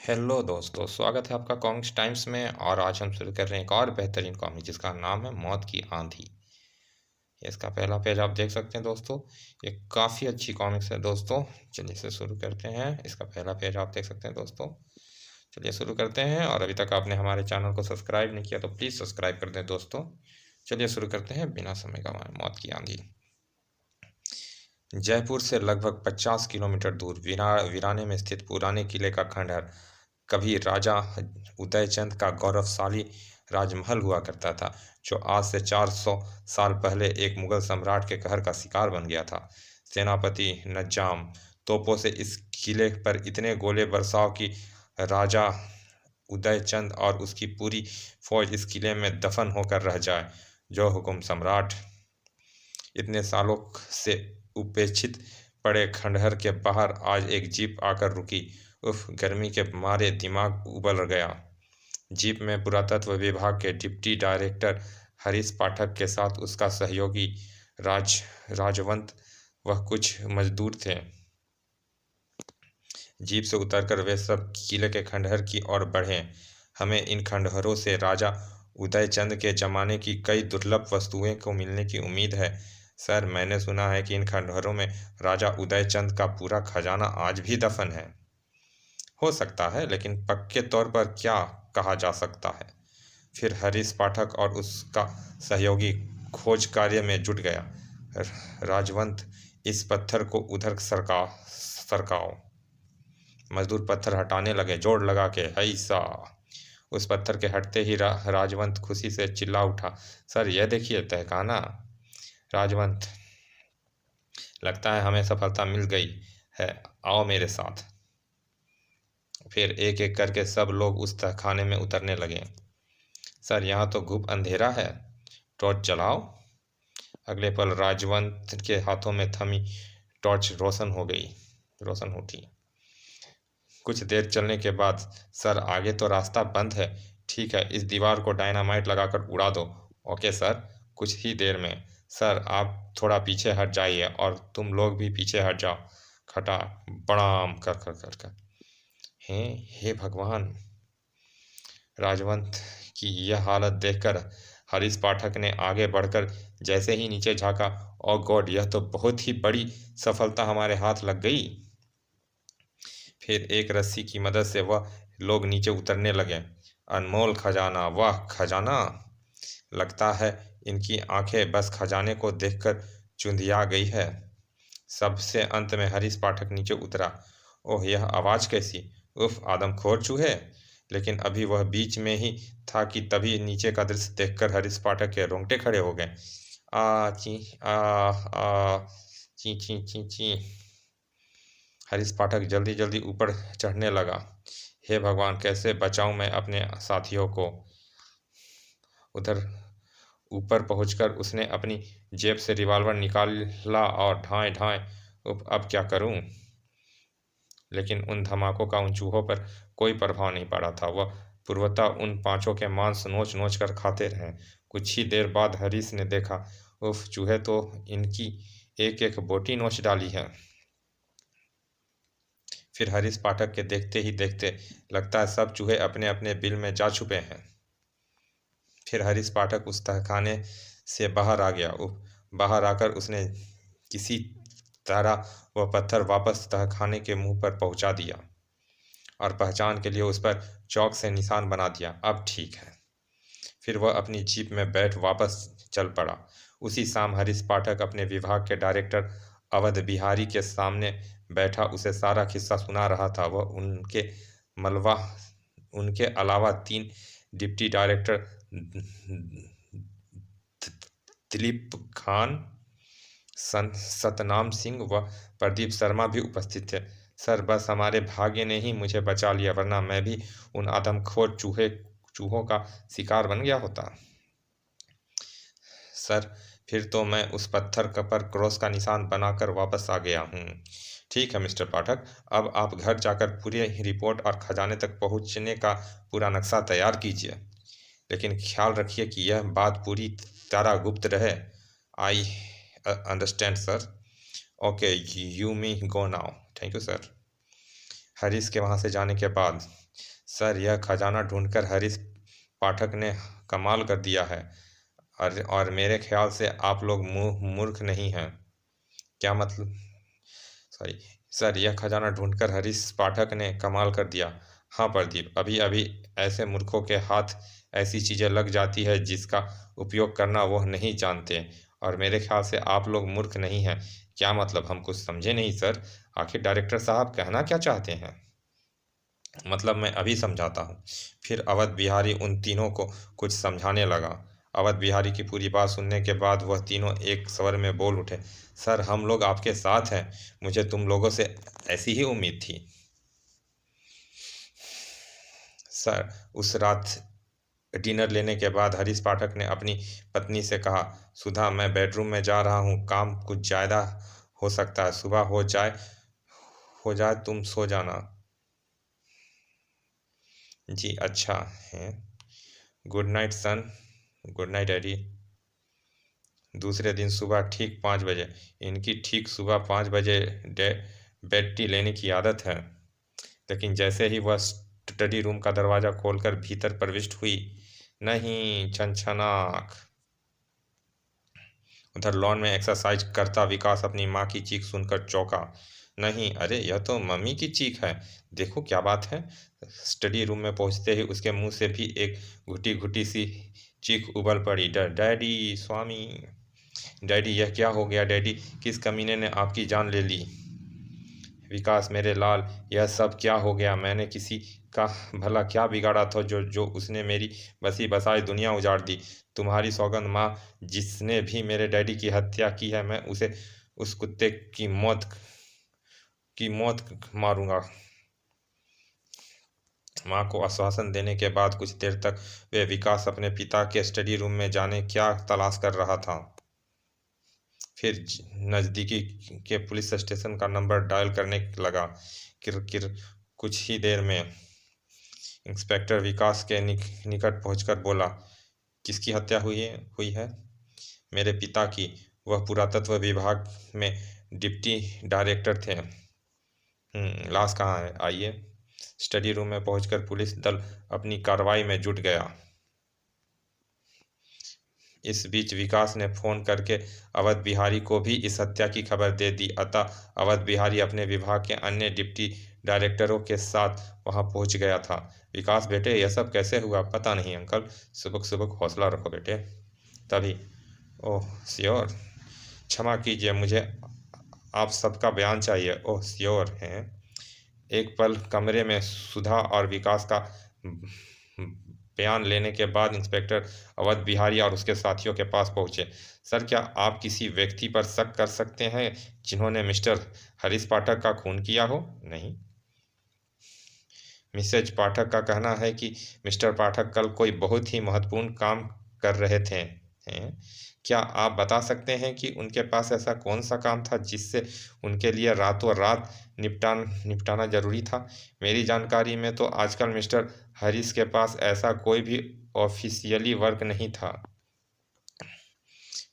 Hello दोस्तों, स्वागत है आपका कॉमिक्स टाइम्स में। और आज हम शुरू कर रहे हैं एक और बेहतरीन कॉमिक जिसका नाम है मौत की आंधी। इसका पहला पेज आप देख सकते हैं दोस्तों। ये काफ़ी अच्छी कॉमिक्स है दोस्तों। चलिए इसे शुरू करते हैं। इसका पहला पेज आप देख सकते हैं दोस्तों। चलिए शुरू करते हैं। और अभी तक आपने हमारे चैनल को सब्सक्राइब नहीं किया तो प्लीज़ सब्सक्राइब कर दें दोस्तों। चलिए शुरू करते हैं बिना समय गंवाए। मौत की आंधी। जयपुर से लगभग 50 किलोमीटर दूर वीराने में स्थित पुराने किले का खंडहर कभी राजा उदयचंद का गौरवशाली राजमहल हुआ करता था, जो आज से 400 साल पहले एक मुगल सम्राट के कहर का शिकार बन गया था। सेनापति नज्जाम तोपों से इस किले पर इतने गोले बरसाव कि राजा उदयचंद और उसकी पूरी फौज इस किले में दफन होकर रह जाए। जो हुकुम सम्राट। इतने सालों से उपेक्षित पड़े खंडहर के बाहर आज एक जीप आकर रुकी। उफ, गर्मी के मारे दिमाग उबल गया। जीप में पुरातत्व विभाग के डिप्टी डायरेक्टर हरीश पाठक के साथ उसका सहयोगी राजवंत वह कुछ मजदूर थे। जीप से उतरकर वे सब किले के खंडहर की ओर बढ़े। हमें इन खंडहरों से राजा उदयचंद के जमाने की कई दुर्लभ वस्तुएं को मिलने की उम्मीद है। सर, मैंने सुना है कि इन खंडहरों में राजा उदयचंद का पूरा खजाना आज भी दफन है। हो सकता है, लेकिन पक्के तौर पर क्या कहा जा सकता है। फिर हरीश पाठक और उसका सहयोगी खोज कार्य में जुट गया। राजवंत, इस पत्थर को उधर सरकाओ। मजदूर पत्थर हटाने लगे, जोर लगा के। हैसा। उस पत्थर के हटते ही राजवंत खुशी से चिल्ला उठा, सर यह देखिए, तहखाना। राजवंत, लगता है हमें सफलता मिल गई है, आओ मेरे साथ। फिर एक एक करके सब लोग उस तहखाने में उतरने लगे। सर, यहाँ तो घुप अंधेरा है, टॉर्च जलाओ। अगले पल राजवंत के हाथों में थमी टॉर्च रोशन उठी। कुछ देर चलने के बाद, सर आगे तो रास्ता बंद है। ठीक है, इस दीवार को डायनामाइट लगाकर उड़ा दो। ओके सर, कुछ ही देर में। सर आप थोड़ा पीछे हट जाइए और तुम लोग भी पीछे हट जाओ। खटा बड़ाम कर कर कर कर। हे भगवान। राजवंत की यह हालत देखकर हरीश पाठक ने आगे बढ़कर जैसे ही नीचे झांका, ओ गॉड, यह तो बहुत ही बड़ी सफलता हमारे हाथ लग गई। फिर एक रस्सी की मदद से वह लोग नीचे उतरने लगे। अनमोल खजाना, वाह खजाना। लगता है इनकी आंखें बस खजाने को देखकर चुंधिया गई है। सबसे अंत में हरीश पाठक नीचे उतरा। ओह, यह आवाज़ कैसी। उफ, आदमखोर चूहे। लेकिन अभी वह बीच में ही था कि तभी नीचे का दृश्य देखकर हरीश पाठक के रोंगटे खड़े हो गए। आ ची आ ची ची ची ची। हरीश पाठक जल्दी जल्दी ऊपर चढ़ने लगा। हे भगवान, कैसे बचाऊं मैं अपने साथियों को। उधर ऊपर पहुंचकर उसने अपनी जेब से रिवॉल्वर निकाला और ढाए ढाए। अब क्या करूं। लेकिन उन धमाकों का उन चूहों पर कोई प्रभाव नहीं पड़ा था। वह पूर्वतः उन पांचों के मांस नोच नोच कर खाते रहे। कुछ ही देर बाद हरीश ने देखा, उफ, चूहे तो इनकी एक एक बोटी नोच डाली है। फिर हरीश पाठक के देखते ही देखते लगता है सब चूहे अपने अपने बिल में जा छुपे हैं। फिर हरीश पाठक उस तहखाने से बाहर आ गया। बाहर आकर उसने किसी तरह वह पत्थर वापस तहखाने के मुंह पर पहुंचा दिया और पहचान के लिए उस पर चौक से निशान बना दिया। अब ठीक है। फिर वह अपनी जीप में बैठ वापस चल पड़ा। उसी शाम हरीश पाठक अपने विभाग के डायरेक्टर अवध बिहारी के सामने बैठा उसे सारा किस्सा सुना रहा था। वह मलबा उनके अलावा 3 डिप्टी डायरेक्टर दिलीप खान, सतनाम सिंह व प्रदीप शर्मा भी उपस्थित थे। सर, बस हमारे भाग्य ने ही मुझे बचा लिया, वरना मैं भी उन आदमखोर चूहों का शिकार बन गया होता। सर, फिर तो मैं उस पत्थर पर क्रॉस का निशान बनाकर वापस आ गया हूँ। ठीक है मिस्टर पाठक, अब आप घर जाकर पूरी रिपोर्ट और खजाने तक पहुँचने का पूरा नक्शा तैयार कीजिए। लेकिन ख्याल रखिए कि यह बात पूरी तरह गुप्त रहे। I understand sir. Okay, you me go now. Thank you sir. Harish के वहां से जाने के बाद। सर, यह खजाना ढूंढकर हरीश पाठक ने कमाल कर दिया है। और मेरे ख्याल से आप लोग मूर्ख नहीं हैं। क्या मतलब? सॉरी सर, यह खजाना ढूंढकर हरीश पाठक ने कमाल कर दिया। हाँ प्रदीप, अभी अभी ऐसे मूर्खों के हाथ ऐसी चीजें लग जाती है जिसका उपयोग करना वह नहीं जानते। और मेरे ख्याल से आप लोग मूर्ख नहीं हैं। क्या मतलब? हम कुछ समझे नहीं सर। आखिर डायरेक्टर साहब कहना क्या चाहते हैं? मतलब मैं अभी समझाता हूँ। फिर अवध बिहारी उन तीनों को कुछ समझाने लगा। अवध बिहारी की पूरी बात सुनने के बाद वह तीनों एक स्वर में बोल उठे, सर हम लोग आपके साथ हैं। मुझे तुम लोगों से ऐसी ही उम्मीद थी। सर, उस रात डिनर लेने के बाद हरीश पाठक ने अपनी पत्नी से कहा, सुधा मैं बेडरूम में जा रहा हूँ, काम कुछ ज़्यादा हो सकता है, सुबह हो जाए तुम सो जाना। जी अच्छा है। Good night son. Good night daddy. दूसरे दिन सुबह ठीक 5 बजे। इनकी ठीक सुबह 5 बजे बेड टी लेने की आदत है। लेकिन जैसे ही वह स्टडी रूम का दरवाज़ा खोलकर भीतर प्रविष्ट हुई, नहीं, छनछनाक। उधर लॉन में एक्सरसाइज करता विकास अपनी माँ की चीख सुनकर चौंका। नहीं, अरे यह तो मम्मी की चीख है। देखो क्या बात है। स्टडी रूम में पहुंचते ही उसके मुंह से भी एक घुटी घुटी सी चीख उबल पड़ी, डैडी स्वामी। डैडी, यह क्या हो गया डैडी? किस कमीने ने आपकी जान ले ली? विकास, मेरे लाल, यह सब क्या हो गया? मैंने किसी का भला क्या बिगाड़ा था जो जो उसने मेरी बसी बसाई दुनिया उजाड़ दी? तुम्हारी सौगंध माँ, जिसने भी मेरे डैडी की हत्या की है, मैं उसे उस कुत्ते की मौत मारूंगा। माँ को आश्वासन देने के बाद कुछ देर तक वे विकास अपने पिता के स्टडी रूम में जाने क्या तलाश कर रहा था। फिर नज़दीकी के पुलिस स्टेशन का नंबर डायल करने लगा। किर किर। कुछ ही देर में इंस्पेक्टर विकास के निकट पहुंचकर बोला, किसकी हत्या हुई है? मेरे पिता की। वह पुरातत्व विभाग में डिप्टी डायरेक्टर थे। लाश कहाँ है? आइए। स्टडी रूम में पहुंचकर पुलिस दल अपनी कार्रवाई में जुट गया। इस बीच विकास ने फोन करके अवध बिहारी को भी इस हत्या की खबर दे दी। अतः अवध बिहारी अपने विभाग के अन्य डिप्टी डायरेक्टरों के साथ वहां पहुंच गया था। विकास बेटे, यह सब कैसे हुआ? पता नहीं अंकल। सुबह सुबह हौसला रखो बेटे। तभी, ओह श्योर, क्षमा कीजिए, मुझे आप सबका बयान चाहिए। ओह श्योर हैं। एक पल कमरे में सुधा और विकास का बयान लेने के बाद इंस्पेक्टर अवध बिहारी और उसके साथियों के पास पहुंचे। सर, क्या आप किसी व्यक्ति पर शक कर सकते हैं जिन्होंने मिस्टर हरीश पाठक का खून किया हो? नहीं। मिसेज पाठक का कहना है कि मिस्टर पाठक कल कोई बहुत ही महत्वपूर्ण काम कर रहे थे। हैं? क्या आप बता सकते हैं कि उनके पास ऐसा कौन सा काम था जिससे उनके लिए रातों रात निपटाना जरूरी था? मेरी जानकारी में तो आजकल मिस्टर हरीश के पास ऐसा कोई भी ऑफिशियली वर्क नहीं था।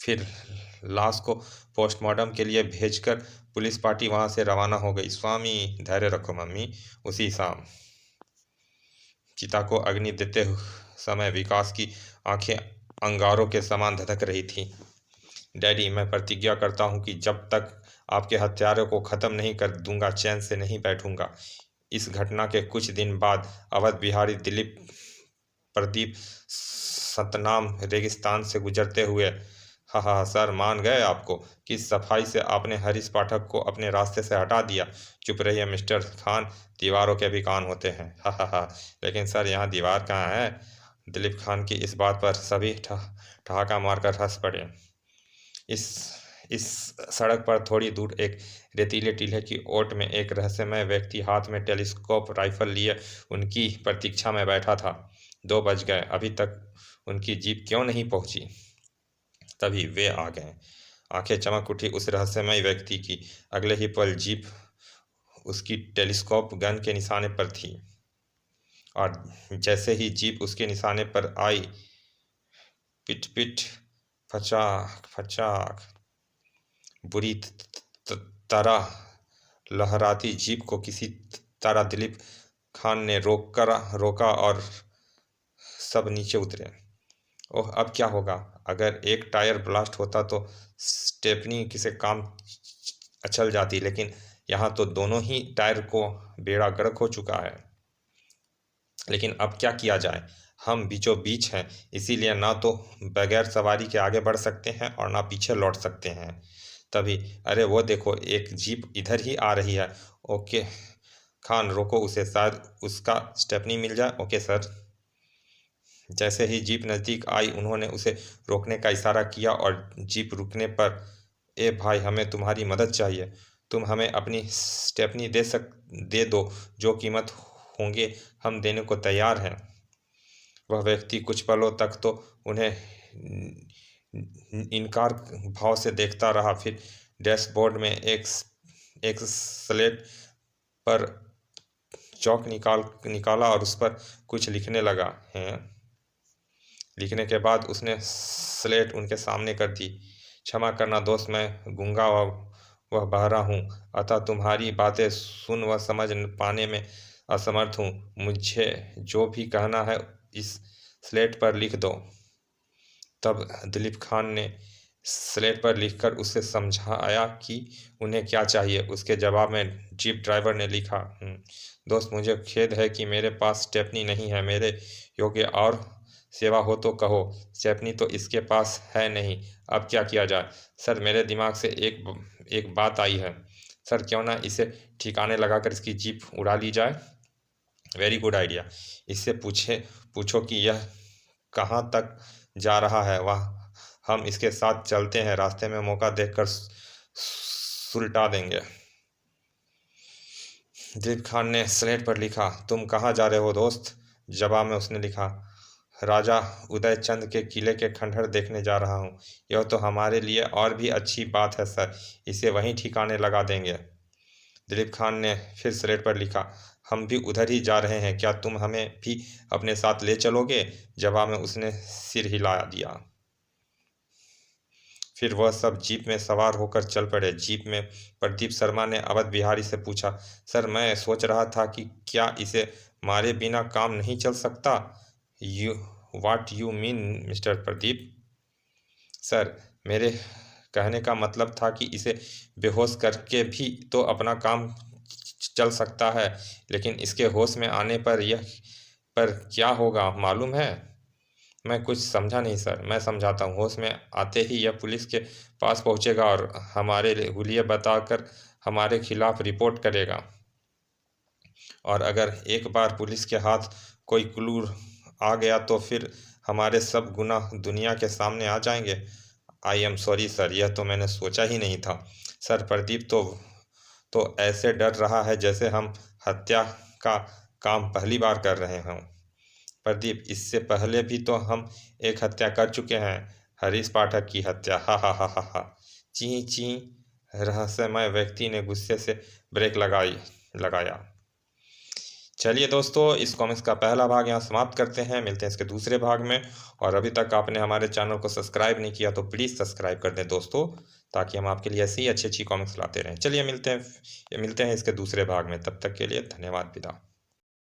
फिर लाश को पोस्टमार्टम के लिए भेजकर पुलिस पार्टी वहां से रवाना हो गई। स्वामी, धैर्य रखो मम्मी। उसी शाम चिता को अग्नि देते समय विकास की आंखें अंगारों के समान धधक रही थी। डैडी, मैं प्रतिज्ञा करता हूँ कि जब तक आपके हत्यारों को खत्म नहीं कर दूंगा, चैन से नहीं बैठूंगा। इस घटना के कुछ दिन बाद अवध बिहारी दिलीप प्रदीप सतनाम रेगिस्तान से गुजरते हुए, हा हा सर, मान गए आपको कि सफाई से आपने हरीश पाठक को अपने रास्ते से हटा दिया। चुप रहिए मिस्टर खान, दीवारों के भी कान होते हैं। हा हा हा। लेकिन सर, यहाँ दीवार कहाँ है? दिलीप खान की इस बात पर सभी ठहाका मारकर हंस पड़े। इस इस सड़क पर थोड़ी दूर एक रेतीले टीले की ओट में एक रहस्यमय व्यक्ति हाथ में टेलीस्कोप राइफल लिए उनकी प्रतीक्षा में बैठा था। 2 बज गए, अभी तक उनकी जीप क्यों नहीं पहुंची? तभी वे आ गए। आंखें चमक उठी उस रहस्यमय व्यक्ति की। अगले ही पल जीप उसकी टेलीस्कोप गन के निशाने पर थी। और जैसे ही जीप उसके निशाने पर आई, पिट पिट, फचाक फचाक, बुरी तरह लहराती जीप को किसी तारा दिलीप खान ने रोका और सब नीचे उतरे। ओह, अब क्या होगा? अगर एक टायर ब्लास्ट होता तो स्टेपनी किसे काम चल जाती, लेकिन यहाँ तो दोनों ही टायर को बेड़ा गर्क हो चुका है। लेकिन अब क्या किया जाए? हम बीचों बीच हैं, इसीलिए ना तो बगैर सवारी के आगे बढ़ सकते हैं और ना पीछे लौट सकते हैं। तभी, अरे वो देखो, एक जीप इधर ही आ रही है। ओके खान, रोको उसे, शायद उसका स्टेपनी मिल जाए। Okay sir. जैसे ही जीप नज़दीक आई, उन्होंने उसे रोकने का इशारा किया और जीप रुकने पर, ए भाई, हमें तुम्हारी मदद चाहिए। तुम हमें अपनी स्टेपनी दे दो, जो कीमत होंगे हम देने को तैयार हैं। वह व्यक्ति कुछ पलों तक तो उन्हें इनकार भाव से देखता रहा, फिर डैशबोर्ड में एक स्लेट पर चौक निकाला और उस पर कुछ लिखने लगा। हैं? लिखने के बाद उसने स्लेट उनके सामने कर दी। क्षमा करना दोस्त, मैं गूंगा वह बहरा हूँ, अतः तुम्हारी बातें सुन व समझ पाने में असमर्थ हूँ। मुझे जो भी कहना है इस स्लेट पर लिख दो। तब दिलीप खान ने स्लेट पर लिखकर उसे समझाया कि उन्हें क्या चाहिए। उसके जवाब में जीप ड्राइवर ने लिखा, दोस्त, मुझे खेद है कि मेरे पास स्टेपनी नहीं है। मेरे योग्य और सेवा हो तो कहो। स्टेपनी तो इसके पास है नहीं। अब क्या किया जाए? सर, मेरे दिमाग से एक बात आई है। सर, क्यों ना इसे ठिकाने लगाकर इसकी जीप उड़ा ली जाए? Very good idea. इससे पूछो कि यह कहाँ तक जा रहा है, वह हम इसके साथ चलते हैं, रास्ते में मौका देखकर सुलटा देंगे। दिलीप खान ने स्लेट पर लिखा, तुम कहाँ जा रहे हो दोस्त? जवाब में उसने लिखा, राजा उदय चंद के किले के खंडहर देखने जा रहा हूँ। यह तो हमारे लिए और भी अच्छी बात है सर, इसे वहीं ठिकाने लगा देंगे। दिलीप खान ने फिर स्लेट पर लिखा, हम भी उधर ही जा रहे हैं, क्या तुम हमें भी अपने साथ ले चलोगे? जवाब में उसने सिर हिला दिया। फिर वह सब जीप में सवार होकर चल पड़े। जीप में प्रदीप शर्मा ने अवध बिहारी से पूछा, सर, मैं सोच रहा था कि क्या इसे मारे बिना काम नहीं चल सकता? What you mean mister Pradeep? Sir, मेरे कहने का मतलब था कि इसे बेहोश करके भी तो अपना काम चल सकता है, लेकिन इसके होश में आने पर क्या होगा मालूम है? मैं कुछ समझा नहीं सर। मैं समझाता हूँ। होश में आते ही यह पुलिस के पास पहुँचेगा और हमारे हुलिये बताकर हमारे खिलाफ रिपोर्ट करेगा। और अगर एक बार पुलिस के हाथ कोई क्लू आ गया तो फिर हमारे सब गुनाह दुनिया के सामने आ जाएंगे। आई एम सॉरी सर, यह तो मैंने सोचा ही नहीं था। सर, प्रदीप तो ऐसे डर रहा है जैसे हम हत्या का काम पहली बार कर रहे हों। प्रदीप, इससे पहले भी तो हम एक हत्या कर चुके हैं, हरीश पाठक की हत्या। हा हा हा हा हा। ची ची। रहस्यमय व्यक्ति ने गुस्से से ब्रेक लगाया। चलिए दोस्तों, इस कॉमिक्स का पहला भाग यहाँ समाप्त करते हैं। मिलते हैं इसके दूसरे भाग में। और अभी तक आपने हमारे चैनल को सब्सक्राइब नहीं किया तो प्लीज़ सब्सक्राइब कर दें दोस्तों, ताकि हम आपके लिए ऐसी ही अच्छी अच्छी कॉमिक्स लाते रहें। चलिए मिलते हैं इसके दूसरे भाग में। तब तक के लिए धन्यवाद, विदा।